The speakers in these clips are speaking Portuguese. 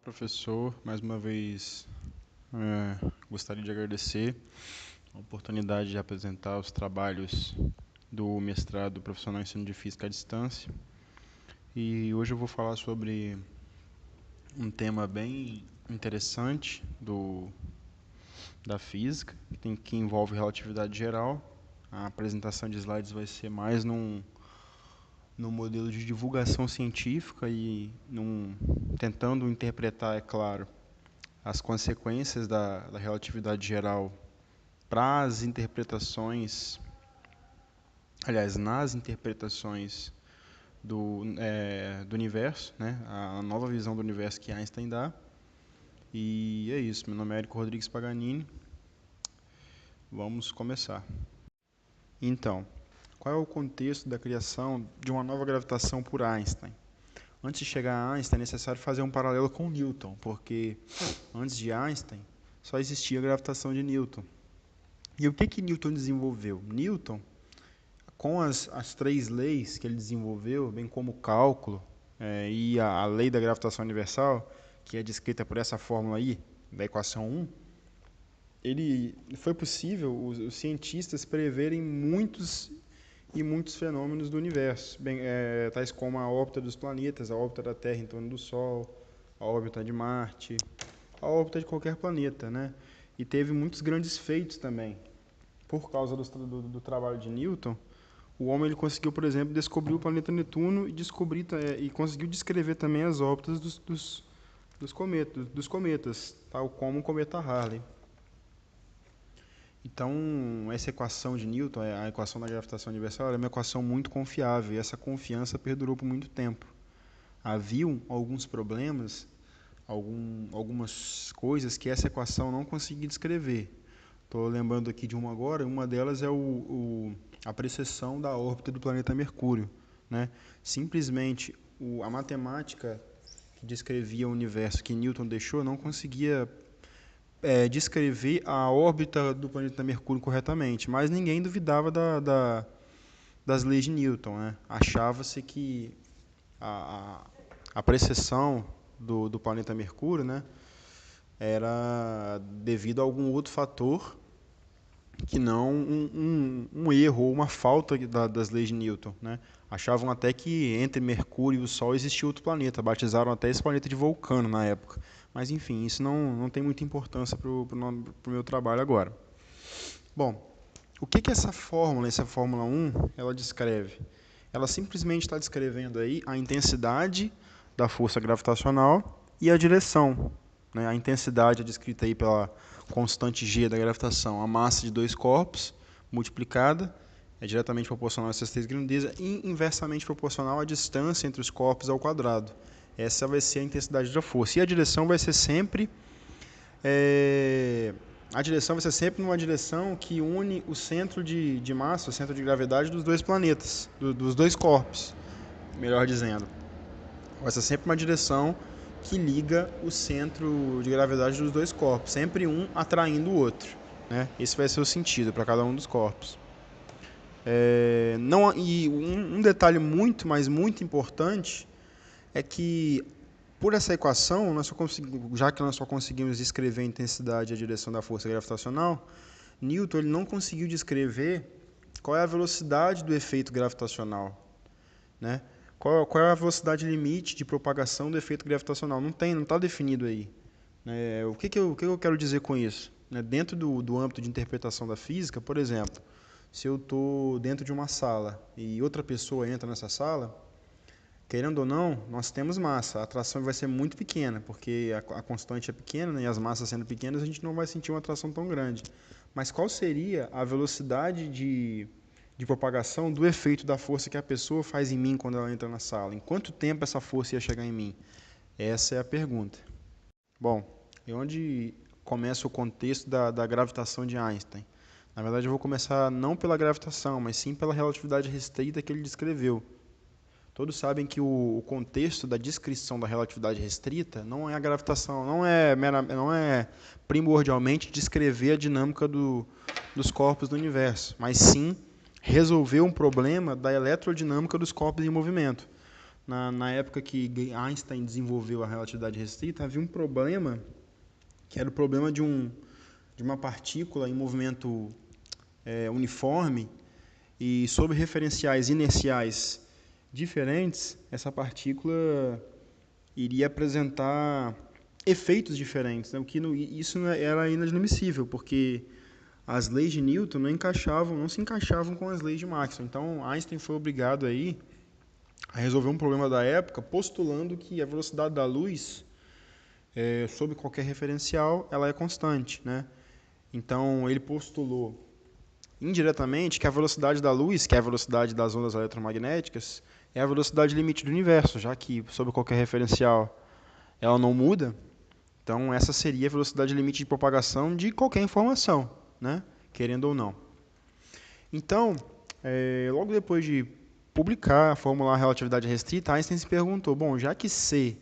Professor, mais uma vez gostaria de agradecer a oportunidade de apresentar os trabalhos do mestrado profissional em ensino de física à distância. E hoje eu vou falar sobre um tema bem interessante da física, que envolve relatividade geral. A apresentação de slides vai ser mais no modelo de divulgação científica e tentando interpretar, é claro, as consequências da relatividade geral para as interpretações, aliás, nas interpretações do universo, né? A nova visão do universo que Einstein dá. E é isso, meu nome é Érico Rodrigues Paganini. Vamos começar. Então, qual é o contexto da criação de uma nova gravitação por Einstein? Antes de chegar a Einstein, é necessário fazer um paralelo com Newton, porque antes de Einstein só existia a gravitação de Newton. E o que Newton desenvolveu? Newton, com as três leis que ele desenvolveu, bem como o cálculo e a lei da gravitação universal, que é descrita por essa fórmula aí, da equação 1, foi possível os cientistas preverem muitos fenômenos do universo, tais como a órbita dos planetas, a órbita da Terra em torno do Sol, a órbita de Marte, a órbita de qualquer planeta, né? E teve muitos grandes feitos também. Por causa do trabalho de Newton, o homem ele conseguiu, por exemplo, descobrir o planeta Netuno e conseguiu descrever também as órbitas dos cometas, tal como o cometa Halley. Então, essa equação de Newton, a equação da gravitação universal, é uma equação muito confiável, e essa confiança perdurou por muito tempo. Haviam alguns problemas, algumas coisas que essa equação não conseguia descrever. Estou lembrando aqui de uma agora, uma delas é a precessão da órbita do planeta Mercúrio, né? Simplesmente a matemática que descrevia o universo que Newton deixou não conseguia descrever a órbita do planeta Mercúrio corretamente, mas ninguém duvidava das leis de Newton, né? Achava-se que a precessão do planeta Mercúrio, né, era devido a algum outro fator que não um erro ou uma falta das leis de Newton, né? Achavam até que entre Mercúrio e o Sol existia outro planeta, batizaram até esse planeta de Vulcano na época. Mas, enfim, isso não tem muita importância para o meu trabalho agora. Bom, o que essa Fórmula 1, ela descreve? Ela simplesmente está descrevendo aí a intensidade da força gravitacional e a direção, né? A intensidade é descrita aí pela constante G da gravitação, a massa de dois corpos multiplicada, é diretamente proporcional a essas três grandezas, e inversamente proporcional à distância entre os corpos ao quadrado. Essa vai ser a intensidade da força. E a direção vai ser sempre numa direção que une o centro de massa, o centro de gravidade dos dois planetas, dos dois corpos, melhor dizendo. Vai ser sempre uma direção que liga o centro de gravidade dos dois corpos, sempre um atraindo o outro, né? Esse vai ser o sentido para cada um dos corpos. Um detalhe muito importante é que, por essa equação, já que nós só conseguimos descrever a intensidade e a direção da força gravitacional, Newton ele não conseguiu descrever qual é a velocidade do efeito gravitacional, né? Qual é a velocidade limite de propagação do efeito gravitacional? Não está definido aí. O que eu quero dizer com isso? Dentro do âmbito de interpretação da física, por exemplo, se eu estou dentro de uma sala e outra pessoa entra nessa sala, querendo ou não, nós temos massa. A atração vai ser muito pequena, porque a constante é pequena, né, e as massas sendo pequenas, a gente não vai sentir uma atração tão grande. Mas qual seria a velocidade de propagação do efeito da força que a pessoa faz em mim quando ela entra na sala? Em quanto tempo essa força ia chegar em mim? Essa é a pergunta. Bom, e onde começa o contexto da gravitação de Einstein? Na verdade, eu vou começar não pela gravitação, mas sim pela relatividade restrita que ele descreveu. Todos sabem que o contexto da descrição da relatividade restrita não é a gravitação, não é primordialmente descrever a dinâmica dos corpos do universo, mas sim resolver um problema da eletrodinâmica dos corpos em movimento. na época que Einstein desenvolveu a relatividade restrita, havia um problema, que era o problema de uma partícula em movimento uniforme, e sob referenciais inerciais diferentes, essa partícula iria apresentar efeitos diferentes, né? Isso era inadmissível, porque as leis de Newton não se encaixavam com as leis de Maxwell. Então, Einstein foi obrigado aí a resolver um problema da época, postulando que a velocidade da luz, sob qualquer referencial, ela é constante, né? Então, ele postulou indiretamente que a velocidade da luz, que é a velocidade das ondas eletromagnéticas, é a velocidade limite do universo, já que, sob qualquer referencial, ela não muda. Então, essa seria a velocidade limite de propagação de qualquer informação, né? Querendo ou não. Então, logo depois de publicar, formular a relatividade restrita, Einstein se perguntou, bom, já que C,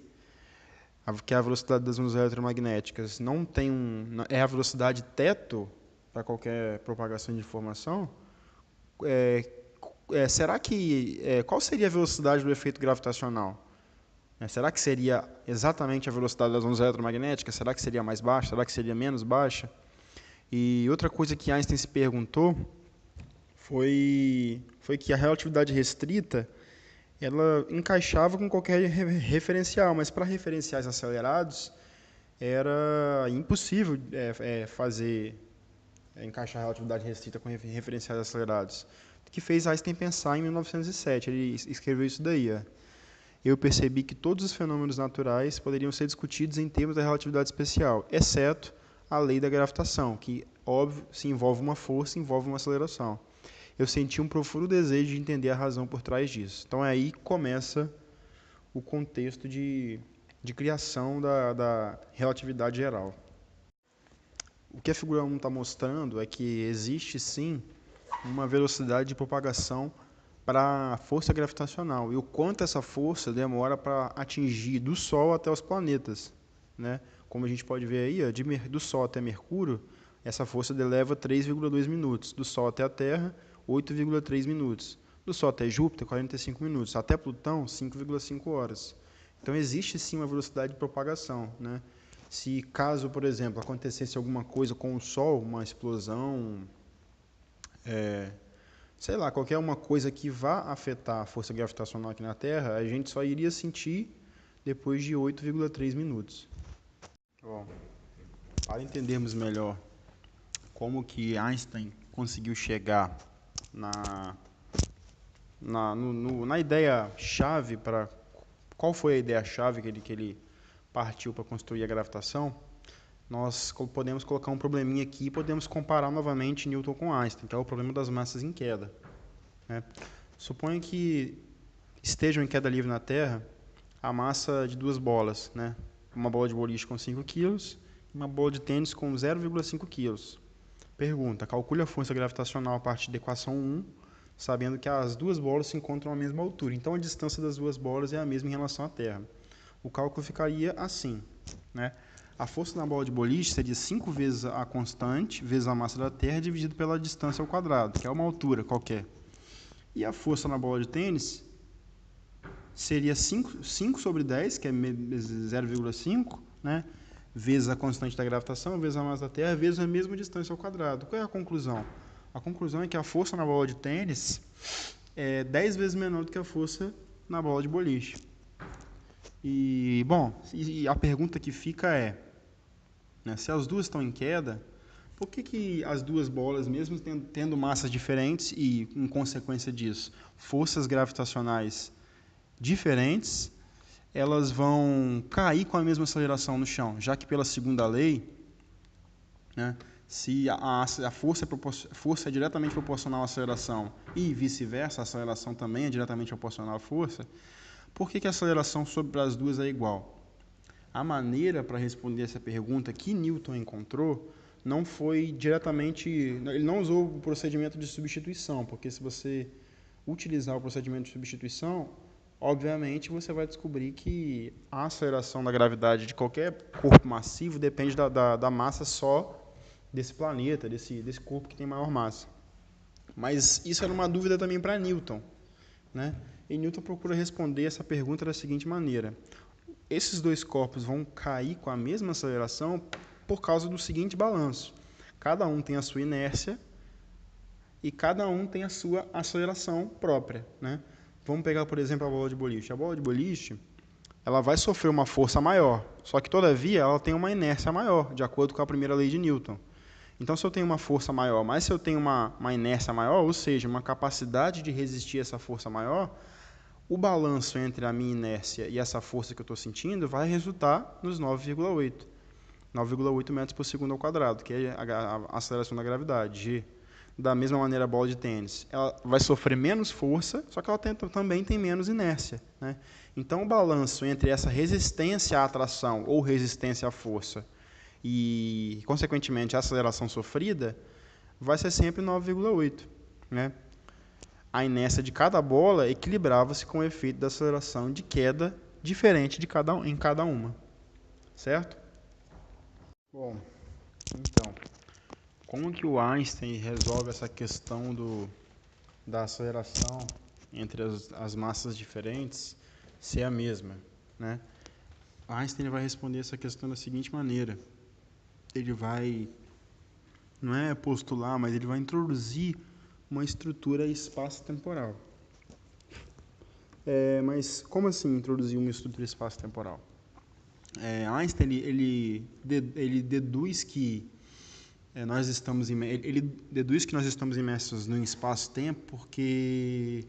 que é a velocidade das ondas eletromagnéticas, não tem é a velocidade teto para qualquer propagação de informação, será que qual seria a velocidade do efeito gravitacional? Será que seria exatamente a velocidade das ondas eletromagnéticas? Será que seria mais baixa? Será que seria menos baixa? E outra coisa que Einstein se perguntou foi que a relatividade restrita ela encaixava com qualquer referencial, mas para referenciais acelerados era impossível encaixar a relatividade restrita com referenciais acelerados. O que fez Einstein pensar em 1907. Ele escreveu isso daí. Eu percebi que todos os fenômenos naturais poderiam ser discutidos em termos da relatividade especial, exceto a lei da gravitação, que, óbvio, se envolve uma força, envolve uma aceleração. Eu senti um profundo desejo de entender a razão por trás disso. Então, aí começa o contexto de criação da relatividade geral. O que a figura 1 está mostrando é que existe, sim, uma velocidade de propagação para a força gravitacional e o quanto essa força demora para atingir do Sol até os planetas, né? Como a gente pode ver aí, do Sol até Mercúrio, essa força leva 3,2 minutos, do Sol até a Terra, 8,3 minutos, do Sol até Júpiter, 45 minutos, até Plutão, 5,5 horas. Então, existe sim uma velocidade de propagação, né? Se caso, por exemplo, acontecesse alguma coisa com o Sol, uma explosão, sei lá, qualquer uma coisa que vá afetar a força gravitacional aqui na Terra, a gente só iria sentir depois de 8,3 minutos. Bom, para entendermos melhor como que Einstein conseguiu chegar na ideia-chave para... Qual foi a ideia-chave que ele partiu para construir a gravitação? Nós podemos colocar um probleminha aqui e podemos comparar novamente Newton com Einstein, que é o problema das massas em queda, né? Suponha que estejam em queda livre na Terra a massa de duas bolas, né? Uma bola de boliche com 5 kg e uma bola de tênis com 0,5 kg. Pergunta, calcule a força gravitacional a partir da equação 1, sabendo que as duas bolas se encontram à mesma altura. Então, a distância das duas bolas é a mesma em relação à Terra. O cálculo ficaria assim, né? A força na bola de boliche seria 5 vezes a constante, vezes a massa da Terra, dividido pela distância ao quadrado, que é uma altura qualquer. E a força na bola de tênis seria 5 sobre 10, que é 0,5, né? Vezes a constante da gravitação, vezes a massa da Terra, vezes a mesma distância ao quadrado. Qual é a conclusão? A conclusão é que a força na bola de tênis é 10 vezes menor do que a força na bola de boliche. E, bom, a pergunta que fica é, né, se as duas estão em queda, por que as duas bolas, mesmo tendo massas diferentes e, em consequência disso, forças gravitacionais diferentes, elas vão cair com a mesma aceleração no chão, já que pela segunda lei, né, se a força é diretamente proporcional à aceleração e vice-versa, a aceleração também é diretamente proporcional à força, por que a aceleração sobre as duas é igual? A maneira para responder essa pergunta que Newton encontrou não foi diretamente... Ele não usou o procedimento de substituição, porque se você utilizar o procedimento de substituição, obviamente você vai descobrir que a aceleração da gravidade de qualquer corpo massivo depende da massa só desse planeta, desse corpo que tem maior massa. Mas isso era uma dúvida também para Newton, né? E Newton procura responder essa pergunta da seguinte maneira: esses dois corpos vão cair com a mesma aceleração por causa do seguinte balanço. Cada um tem a sua inércia e cada um tem a sua aceleração própria, né? Vamos pegar, por exemplo, a bola de boliche. A bola de boliche, ela vai sofrer uma força maior, só que, todavia, ela tem uma inércia maior, de acordo com a primeira lei de Newton. Então, se eu tenho uma força maior, mas se eu tenho uma inércia maior, ou seja, uma capacidade de resistir a essa força maior, o balanço entre a minha inércia e essa força que eu estou sentindo vai resultar nos 9,8 metros por segundo ao quadrado, que é a aceleração da gravidade, G. Da mesma maneira, a bola de tênis, ela vai sofrer menos força, só que ela também tem menos inércia, né? Então, o balanço entre essa resistência à atração ou resistência à força e, consequentemente, a aceleração sofrida vai ser sempre 9,8, né? A inércia de cada bola equilibrava-se com o efeito da aceleração de queda diferente em cada uma, certo? Bom, então, como que o Einstein resolve essa questão da aceleração entre as massas diferentes ser a mesma, né? Einstein vai responder essa questão da seguinte maneira: ele vai, não é postular, mas ele vai introduzir uma estrutura espaço-temporal. Mas como assim introduzir uma estrutura espaço-temporal? Einstein ele deduz que ele deduz que nós estamos imersos no espaço-tempo porque,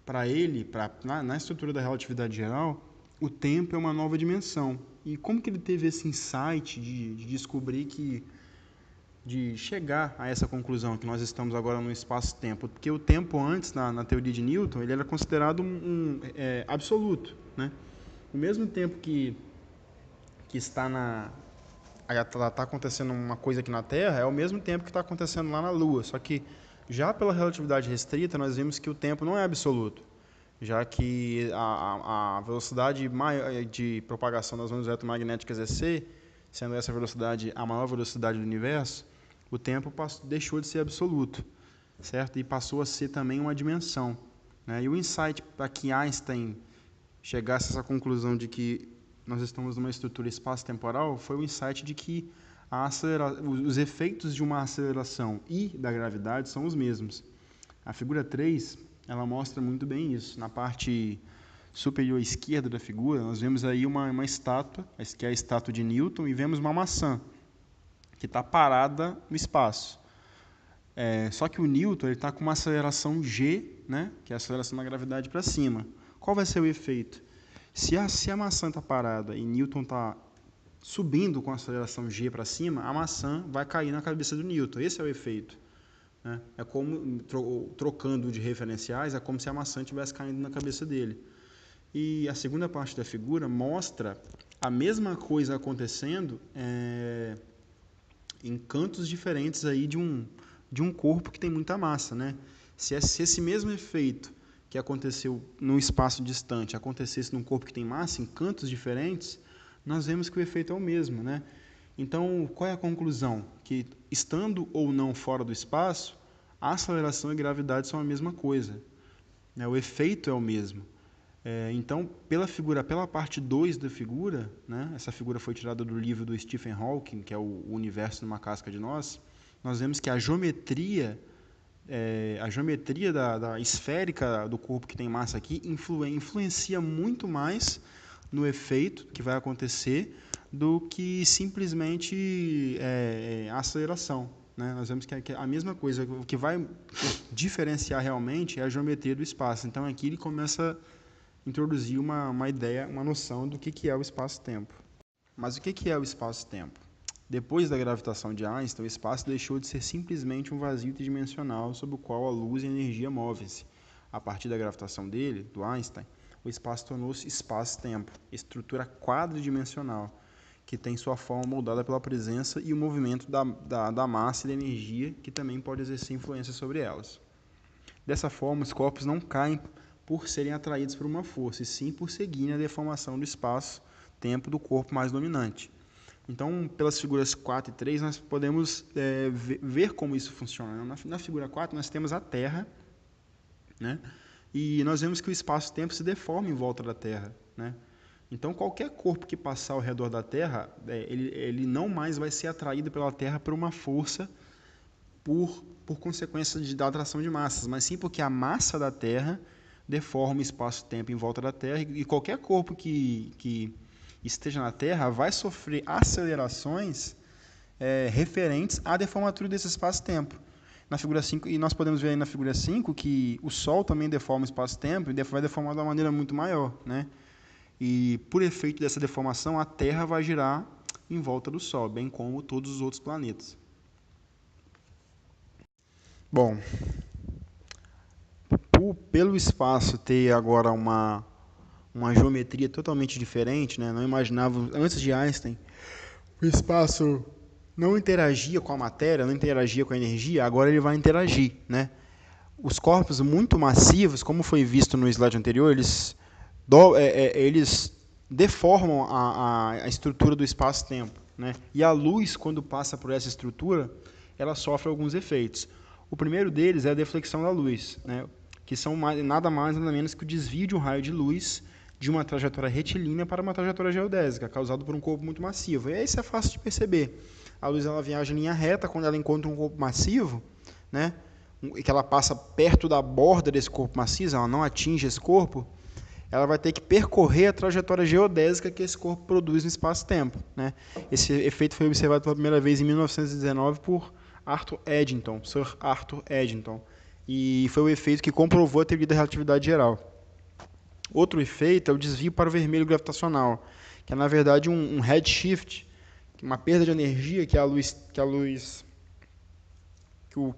para ele, na estrutura da relatividade geral, o tempo é uma nova dimensão. E como que ele teve esse insight de descobrir de chegar a essa conclusão, que nós estamos agora no espaço-tempo? Porque o tempo antes, na teoria de Newton, ele era considerado absoluto, né? O mesmo tempo que está acontecendo uma coisa aqui na Terra, é o mesmo tempo que está acontecendo lá na Lua, só que já pela relatividade restrita, nós vimos que o tempo não é absoluto, já que a velocidade de propagação das ondas eletromagnéticas é c, sendo essa velocidade a maior velocidade do universo, o tempo deixou de ser absoluto, certo? E passou a ser também uma dimensão, né? E o insight para que Einstein chegasse a essa conclusão de que nós estamos numa estrutura espaço-temporal foi o insight de que os efeitos de uma aceleração e da gravidade são os mesmos. A figura 3, ela mostra muito bem isso. Na parte superior esquerda da figura, nós vemos aí uma estátua, que é a estátua de Newton, e vemos uma maçã, que está parada no espaço. Só que o Newton está com uma aceleração G, né, que é a aceleração da gravidade para cima. Qual vai ser o efeito? Se a maçã está parada e Newton está subindo com a aceleração G para cima, a maçã vai cair na cabeça do Newton. Esse é o efeito, né? É como, trocando de referenciais, é como se a maçã estivesse caindo na cabeça dele. E a segunda parte da figura mostra a mesma coisa acontecendo em cantos diferentes aí de um corpo que tem muita massa, né? Se esse mesmo efeito que aconteceu num espaço distante acontecesse num corpo que tem massa, em cantos diferentes, nós vemos que o efeito é o mesmo, né? Então, qual é a conclusão? Que, estando ou não fora do espaço, a aceleração e a gravidade são a mesma coisa, né? O efeito é o mesmo. Então, pela parte 2 da figura, né? Essa figura foi tirada do livro do Stephen Hawking, que é o Universo numa Casca de Nós vemos que a geometria da esférica do corpo que tem massa aqui influencia muito mais no efeito que vai acontecer do que simplesmente a aceleração, né? Nós vemos que a mesma coisa, o que vai diferenciar realmente é a geometria do espaço. Então, aqui ele começa a introduzir uma ideia, uma noção do que é o espaço-tempo. Mas o que é o espaço-tempo? Depois da gravitação de Einstein, o espaço deixou de ser simplesmente um vazio tridimensional sobre o qual a luz e a energia movem-se. A partir da gravitação do Einstein, o espaço tornou-se espaço-tempo, estrutura quadridimensional, que tem sua forma moldada pela presença e o movimento da massa e da energia, que também pode exercer influência sobre elas. Dessa forma, os corpos não caem por serem atraídos por uma força, e sim por seguirem a deformação do espaço-tempo do corpo mais dominante. Então, pelas figuras 4 e 3, nós podemos ver como isso funciona. Na figura 4, nós temos a Terra, né? E nós vemos que o espaço-tempo se deforma em volta da Terra, né? Então, qualquer corpo que passar ao redor da Terra, ele não mais vai ser atraído pela Terra por uma força por consequência da atração de massas, mas sim porque a massa da Terra deforma o espaço-tempo em volta da Terra, e qualquer corpo que esteja na Terra vai sofrer acelerações referentes à deformatura desse espaço-tempo. Na figura 5, e nós podemos ver aí na figura 5 que o Sol também deforma o espaço-tempo e vai deformar de uma maneira muito maior, né? E por efeito dessa deformação, a Terra vai girar em volta do Sol, bem como todos os outros planetas. Bom, pelo espaço ter agora uma geometria totalmente diferente, né? Não imaginava, antes de Einstein, o espaço não interagia com a matéria, não interagia com a energia, agora ele vai interagir, né? Os corpos muito massivos, como foi visto no slide anterior, eles deformam a estrutura do espaço-tempo, né? E a luz, quando passa por essa estrutura, ela sofre alguns efeitos. O primeiro deles é a deflexão da luz, né? Que são nada mais nada menos que o desvio de um raio de luz de uma trajetória retilínea para uma trajetória geodésica, causado por um corpo muito massivo. E isso é fácil de perceber. A luz ela viaja em linha reta quando ela encontra um corpo massivo, né? E que ela passa perto da borda desse corpo maciço, ela não atinge esse corpo, ela vai ter que percorrer a trajetória geodésica que esse corpo produz no espaço-tempo, né? Esse efeito foi observado pela primeira vez em 1919 por Sir Arthur Eddington, e foi o efeito que comprovou a teoria da relatividade geral. Outro efeito é o desvio para o vermelho gravitacional, que é, na verdade, um redshift, uma perda de energia que a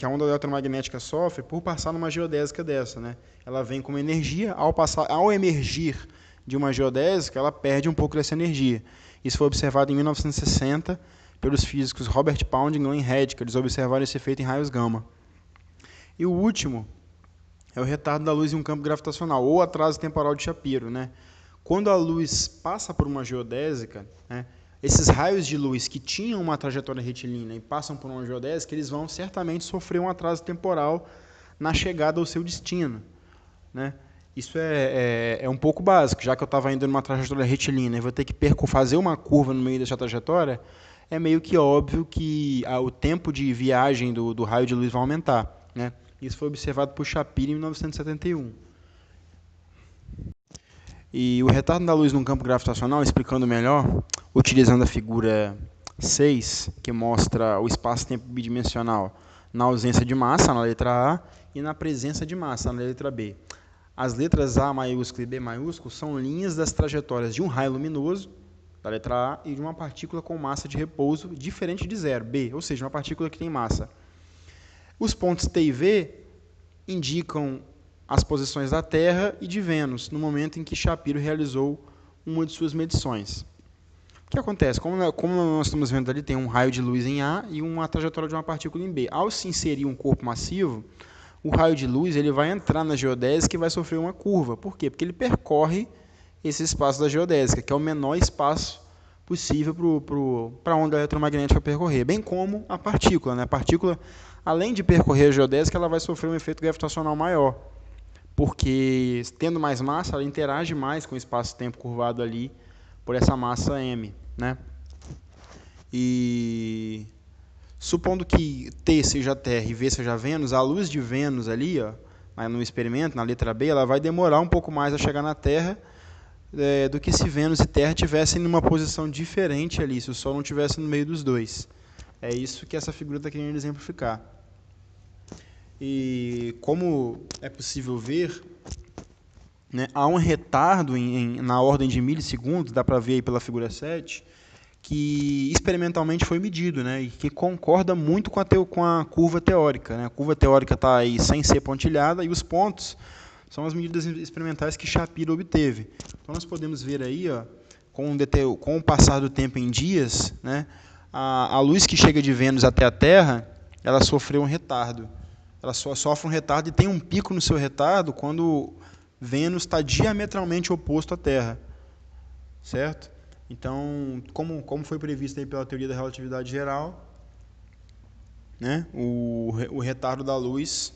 onda eletromagnética sofre por passar numa geodésica dessa, né? Ela vem como energia, ao emergir de uma geodésica, ela perde um pouco dessa energia. Isso foi observado em 1960 pelos físicos Robert Pound e Glenn Hedge, eles observaram esse efeito em raios gama. E o último é o retardo da luz em um campo gravitacional, ou atraso temporal de Shapiro, né? Quando a luz passa por uma geodésica, né, esses raios de luz que tinham uma trajetória retilínea e passam por uma geodésica, eles vão certamente sofrer um atraso temporal na chegada ao seu destino, né? Isso é um pouco básico, já que eu estava indo numa trajetória retilínea e vou ter que fazer uma curva no meio dessa trajetória, é meio que óbvio que o tempo de viagem do raio de luz vai aumentar, né? Isso foi observado por Shapiro em 1971. E o retardo da luz num campo gravitacional, explicando melhor, utilizando a figura 6, que mostra o espaço-tempo bidimensional na ausência de massa, na letra A, e na presença de massa, na letra B. As letras A maiúsculo e B maiúsculo são linhas das trajetórias de um raio luminoso, da letra A, e de uma partícula com massa de repouso diferente de zero, B, ou seja, uma partícula que tem massa. Os pontos T e V indicam as posições da Terra e de Vênus, no momento em que Shapiro realizou uma de suas medições. O que acontece? Como nós estamos vendo ali, tem um raio de luz em A e uma trajetória de uma partícula em B. Ao se inserir um corpo massivo, o raio de luz ele vai entrar na geodésica e vai sofrer uma curva. Por quê? Porque ele percorre esse espaço da geodésica, que é o menor espaço possível para a onda eletromagnética percorrer, bem como a partícula, né? A partícula, além de percorrer a geodésica, ela vai sofrer um efeito gravitacional maior, porque, tendo mais massa, ela interage mais com o espaço-tempo curvado ali por essa massa m, né? E supondo que T seja Terra e V seja Vênus, a luz de Vênus ali, ó, no experimento, na letra B, ela vai demorar um pouco mais a chegar na Terra do que se Vênus e Terra estivessem numa posição diferente ali, se o Sol não estivesse no meio dos dois. É isso que essa figura está querendo exemplificar. E como é possível ver, né, há um retardo na ordem de milissegundos, dá para ver aí pela figura 7, que experimentalmente foi medido, né, e que concorda muito com a curva teórica, né? A curva teórica está aí sem ser pontilhada, e os pontos são as medidas experimentais que Shapiro obteve. Então, nós podemos ver aí, ó, com o passar do tempo em dias, né, a luz que chega de Vênus até a Terra, ela sofreu um retardo. Ela só sofre um retardo e tem um pico no seu retardo quando Vênus está diametralmente oposto à Terra, certo? Então, como foi previsto aí pela teoria da relatividade geral, né, o retardo da luz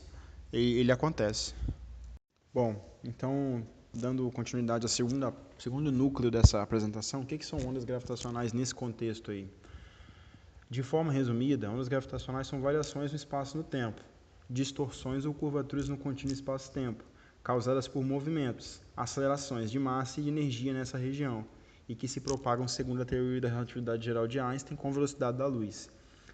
ele acontece. Bom, então, dando continuidade ao segundo núcleo dessa apresentação, o que são ondas gravitacionais nesse contexto aí? De forma resumida, ondas gravitacionais são variações no espaço e no tempo, distorções ou curvaturas no contínuo espaço-tempo, causadas por movimentos, acelerações de massa e de energia nessa região, e que se propagam segundo a teoria da relatividade geral de Einstein com velocidade da luz.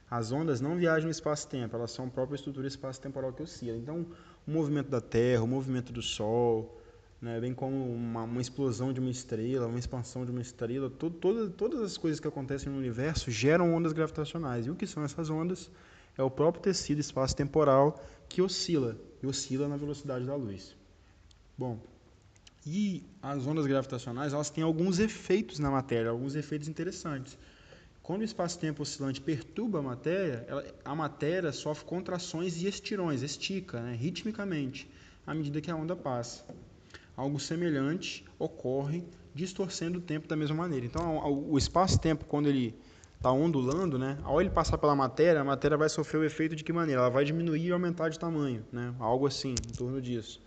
As ondas não viajam no espaço-tempo, elas são a própria estrutura espaço-temporal que oscila. Então, o movimento da Terra, o movimento do Sol, né, bem como uma explosão de uma estrela, uma expansão de uma estrela, todas as coisas que acontecem no universo geram ondas gravitacionais. E o que são essas ondas? É o próprio tecido espaço-temporal que oscila, e oscila na velocidade da luz. Bom, e as ondas gravitacionais, elas têm alguns efeitos na matéria, alguns efeitos interessantes. Quando o espaço-tempo oscilante perturba a matéria sofre contrações e estirões, estica, né, ritmicamente, à medida que a onda passa. Algo semelhante ocorre distorcendo o tempo da mesma maneira. Então, o espaço-tempo, quando ele está ondulando, né, ao ele passar pela matéria, a matéria vai sofrer o efeito de que maneira? Ela vai diminuir e aumentar de tamanho, né, algo assim, em torno disso.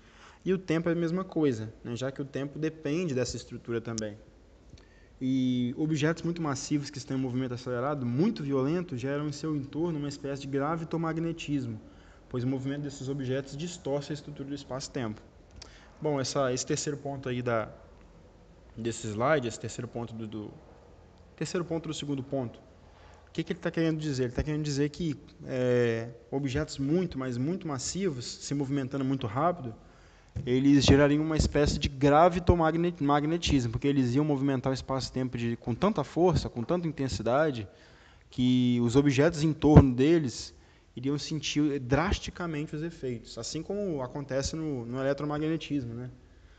E o tempo é a mesma coisa, né, já que o tempo depende dessa estrutura também. E objetos muito massivos que estão em movimento acelerado, muito violento, geram em seu entorno uma espécie de gravitomagnetismo, pois o movimento desses objetos distorce a estrutura do espaço-tempo. Bom, esse terceiro ponto aí desse slide, esse terceiro ponto terceiro ponto do segundo ponto, o que ele está querendo dizer? Ele está querendo dizer que objetos muito, mas muito massivos, se movimentando muito rápido, eles gerariam uma espécie de gravitomagnetismo, porque eles iam movimentar o espaço-tempo com tanta força, com tanta intensidade, que os objetos em torno deles iriam sentir drasticamente os efeitos, assim como acontece no eletromagnetismo, né?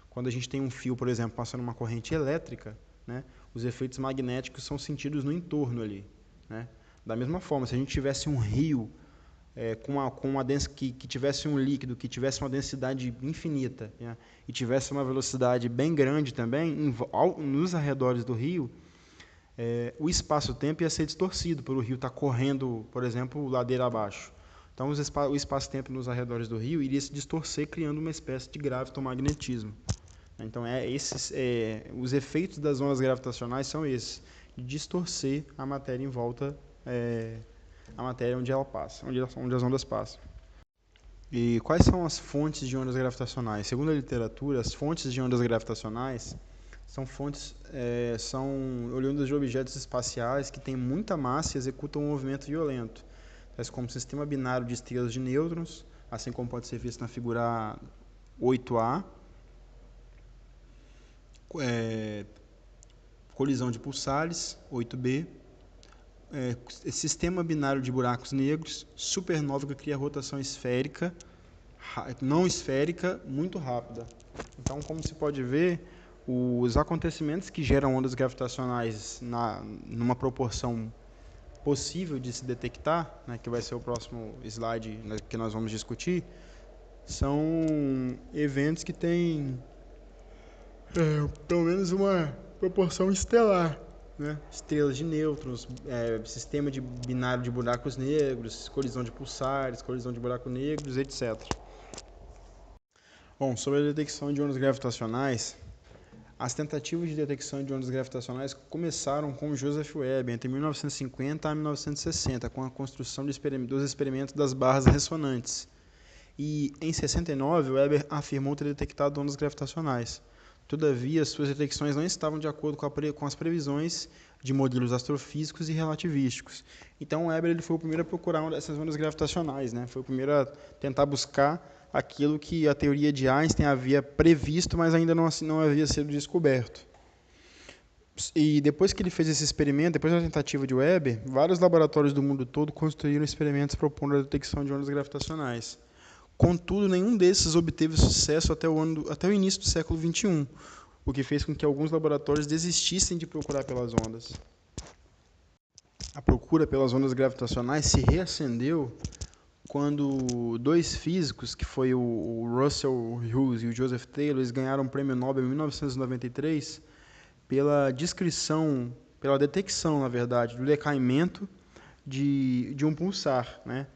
Quando a gente tem um fio, por exemplo, passando uma corrente elétrica, né, os efeitos magnéticos são sentidos no entorno ali, né? Da mesma forma, se a gente tivesse um rio que tivesse um líquido, que tivesse uma densidade infinita, né, e tivesse uma velocidade bem grande também, nos arredores do rio, o espaço-tempo ia ser distorcido por o rio estar correndo, por exemplo, ladeira abaixo. Então, o espaço-tempo nos arredores do rio iria se distorcer, criando uma espécie de gravitomagnetismo. Então, os efeitos das ondas gravitacionais são esses, de distorcer a matéria em volta, a matéria onde ela passa, onde as ondas passam. E quais são as fontes de ondas gravitacionais? Segundo a literatura, as fontes de ondas gravitacionais são oriundas de objetos espaciais que têm muita massa e executam um movimento violento, tais como o sistema binário de estrelas de nêutrons, assim como pode ser visto na figura 8A, colisão de pulsares, 8B, sistema binário de buracos negros, supernova que cria rotação esférica, não esférica, muito rápida. Então, como se pode ver, os acontecimentos que geram ondas gravitacionais numa proporção possível de se detectar, né, que vai ser o próximo slide, né, que nós vamos discutir, são eventos que têm pelo menos uma proporção estelar, né? Estrelas de nêutrons, sistema de binário de buracos negros, colisão de pulsares, colisão de buracos negros, etc. Bom, sobre a detecção de ondas gravitacionais, as tentativas de detecção de ondas gravitacionais começaram com Joseph Webb entre 1950 a 1960, com a construção dos experimentos das barras ressonantes. E em 69, Webb afirmou ter detectado ondas gravitacionais. Todavia, suas detecções não estavam de acordo com as previsões de modelos astrofísicos e relativísticos. Então, Weber ele foi o primeiro a procurar essas ondas gravitacionais, né? Foi o primeiro a tentar buscar aquilo que a teoria de Einstein havia previsto, mas ainda não havia sido descoberto. E depois que ele fez esse experimento, depois da tentativa de Weber, vários laboratórios do mundo todo construíram experimentos propondo a detecção de ondas gravitacionais. Contudo, nenhum desses obteve sucesso até o início do século XXI, o que fez com que alguns laboratórios desistissem de procurar pelas ondas. A procura pelas ondas gravitacionais se reacendeu quando dois físicos, que foi o Russell Hughes e o Joseph Taylor, eles ganharam o prêmio Nobel em 1993 pela detecção, na verdade, do decaimento de um pulsar, né?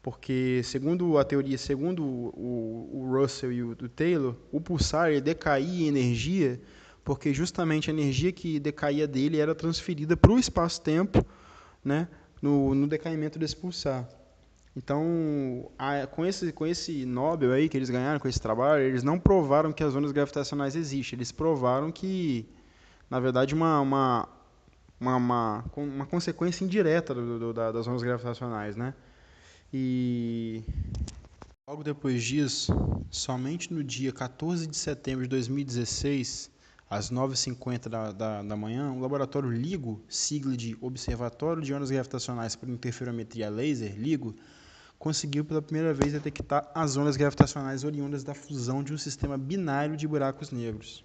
Porque, segundo a teoria, segundo o Russell e o Taylor, o pulsar ele decaía em energia porque justamente a energia que decaía dele era transferida para o espaço-tempo, né, no decaimento desse pulsar. Então, com esse Nobel aí que eles ganharam, com esse trabalho, eles não provaram que as ondas gravitacionais existem. Eles provaram que, na verdade, uma consequência indireta das ondas gravitacionais, né? E logo depois disso, somente no dia 14 de setembro de 2016, às 9h50 da manhã, o laboratório LIGO, sigla de Observatório de Ondas Gravitacionais por Interferometria Laser, LIGO, conseguiu pela primeira vez detectar as ondas gravitacionais oriundas da fusão de um sistema binário de buracos negros.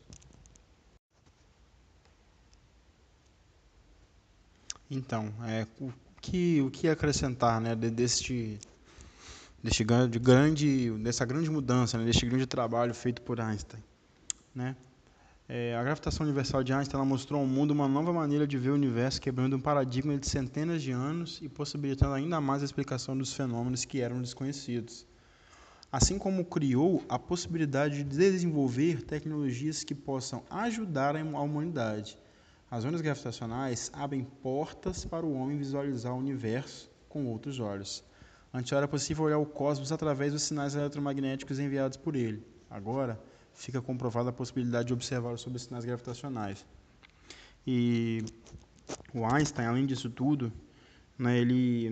Então, o que acrescentar, né, dessa grande mudança, né, deste grande trabalho feito por Einstein, né? A gravitação universal de Einstein ela mostrou ao mundo uma nova maneira de ver o universo, quebrando um paradigma de centenas de anos e possibilitando ainda mais a explicação dos fenômenos que eram desconhecidos. Assim como criou a possibilidade de desenvolver tecnologias que possam ajudar a humanidade. As ondas gravitacionais abrem portas para o homem visualizar o universo com outros olhos. Antes era possível olhar o cosmos através dos sinais eletromagnéticos enviados por ele. Agora, fica comprovada a possibilidade de observar sobre os sinais gravitacionais. E o Einstein, além disso tudo, né, ele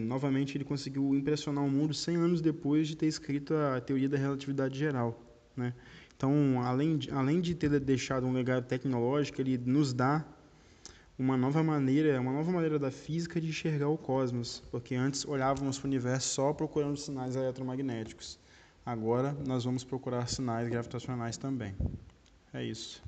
conseguiu impressionar o mundo 100 anos depois de ter escrito a teoria da relatividade geral, né? Então, além de ter deixado um legado tecnológico, ele nos dá uma nova maneira da física de enxergar o cosmos, porque antes olhávamos para o universo só procurando sinais eletromagnéticos. Agora nós vamos procurar sinais gravitacionais também. É isso.